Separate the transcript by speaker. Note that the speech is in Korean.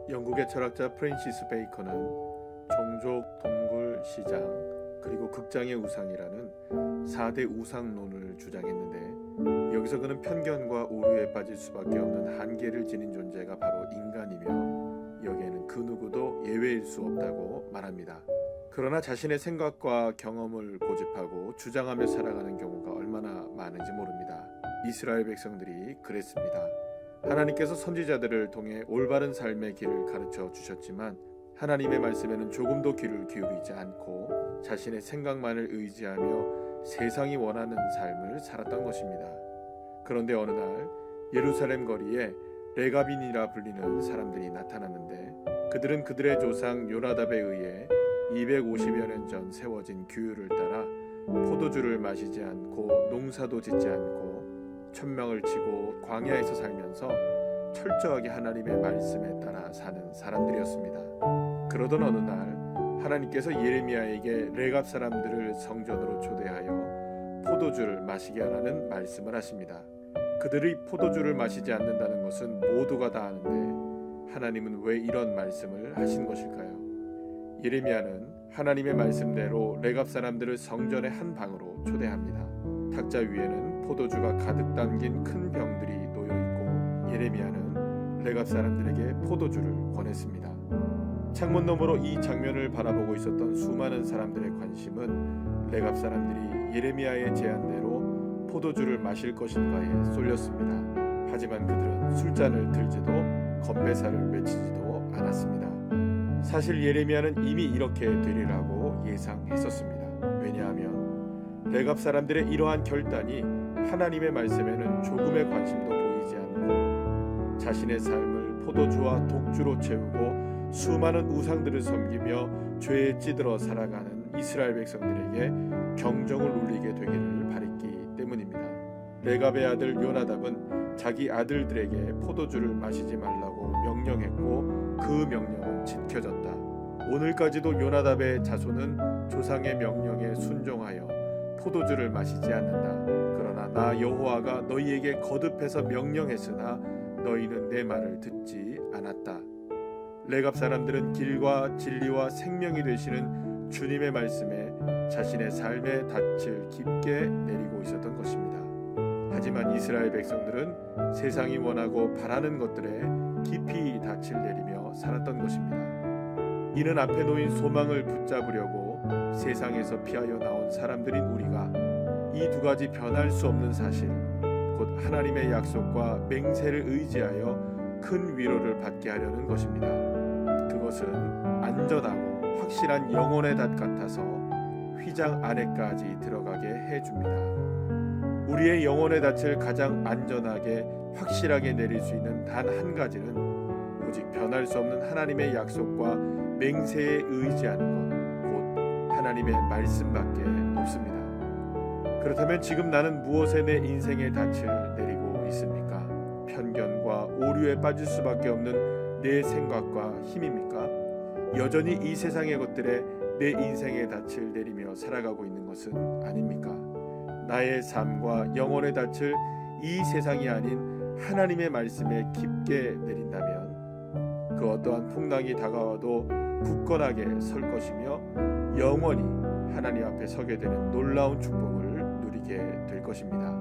Speaker 1: 영국의 철학자 프랜시스 베이컨은 종족, 동굴, 시장, 그리고 극장의 우상이라는 4대 우상론을 주장했는데, 여기서 그는 편견과 오류에 빠질 수밖에 없는 한계를 지닌 존재가 바로 인간이며, 여기에는 그 누구도 예외일 수 없다고 말합니다. 그러나 자신의 생각과 경험을 고집하고 주장하며 살아가는 경우가 얼마나 많은지 모릅니다. 이스라엘 백성들이 그랬습니다. 하나님께서 선지자들을 통해 올바른 삶의 길을 가르쳐 주셨지만 하나님의 말씀에는 조금도 귀를 기울이지 않고 자신의 생각만을 의지하며 세상이 원하는 삶을 살았던 것입니다. 그런데 어느 날 예루살렘 거리에 레갑인이라 불리는 사람들이 나타났는데, 그들은 그들의 조상 요나답에 의해 250여 년 전 세워진 규율을 따라 포도주를 마시지 않고 농사도 짓지 않고 천명을 치고 광야에서 살면서 철저하게 하나님의 말씀에 따라 사는 사람들이었습니다. 그러던 어느 날 하나님께서 예레미야에게 레갑 사람들을 성전으로 초대하여 포도주를 마시게 하라는 말씀을 하십니다. 그들이 포도주를 마시지 않는다는 것은 모두가 다 아는데 하나님은 왜 이런 말씀을 하신 것일까요? 예레미야는 하나님의 말씀대로 레갑 사람들을 성전의 한 방으로 초대합니다. 탁자 위에는 포도주가 가득 담긴 큰 병들이 놓여 있고, 예레미야는 레갑 사람들에게 포도주를 권했습니다. 창문 너머로 이 장면을 바라보고 있었던 수많은 사람들의 관심은 레갑 사람들이 예레미야의 제안대로 포도주를 마실 것인가에 쏠렸습니다. 하지만 그들은 술잔을 들지도 건배사를 외치지도 않았습니다. 사실 예레미야는 이미 이렇게 되리라고 예상했었습니다. 왜냐하면 레갑 사람들의 이러한 결단이 하나님의 말씀에는 조금의 관심도 보이지 않고 자신의 삶을 포도주와 독주로 채우고 수많은 우상들을 섬기며 죄에 찌들어 살아가는 이스라엘 백성들에게 경종을 울리게 되기를 바랬기 때문입니다. 레갑의 아들 요나답은 자기 아들들에게 포도주를 마시지 말라고 명령했고 그 명령은 지켜졌다. 오늘까지도 요나답의 자손은 조상의 명령에 순종하여 포도주를 마시지 않는다. 그러나 나 여호와가 너희에게 거듭해서 명령했으나 너희는 내 말을 듣지 않았다. 레갑 사람들은 길과 진리와 생명이 되시는 주님의 말씀에 자신의 삶의 닻을 깊게 내리고 있었던 것입니다. 하지만 이스라엘 백성들은 세상이 원하고 바라는 것들에 깊이 닻을 내리며 살았던 것입니다. 이는 앞에 놓인 소망을 붙잡으려고 세상에서 피하여 나온 사람들인 우리가 이 두 가지 변할 수 없는 사실, 곧 하나님의 약속과 맹세를 의지하여 큰 위로를 받게 하려는 것입니다. 그것은 안전하고 확실한 영혼의 닷 같아서 휘장 안에까지 들어가게 해줍니다. 우리의 영혼의 닻을 가장 안전하게 확실하게 내릴 수 있는 단 한 가지는 오직 변할 수 없는 하나님의 약속과 맹세에 의지하는 것, 곧 하나님의 말씀밖에 없습니다. 그렇다면 지금 나는 무엇에 내 인생의 닻을 내리고 있습니까? 편견과 오류에 빠질 수밖에 없는 내 생각과 힘입니까? 여전히 이 세상의 것들에 내 인생의 닻을 내리며 살아가고 있는 것은 아닙니까? 나의 삶과 영혼의 닻을 이 세상이 아닌 하나님의 말씀에 깊게 내린다면 그 어떠한 풍랑이 다가와도 굳건하게 설 것이며 영원히 하나님 앞에 서게 되는 놀라운 축복을 누리게 될 것입니다.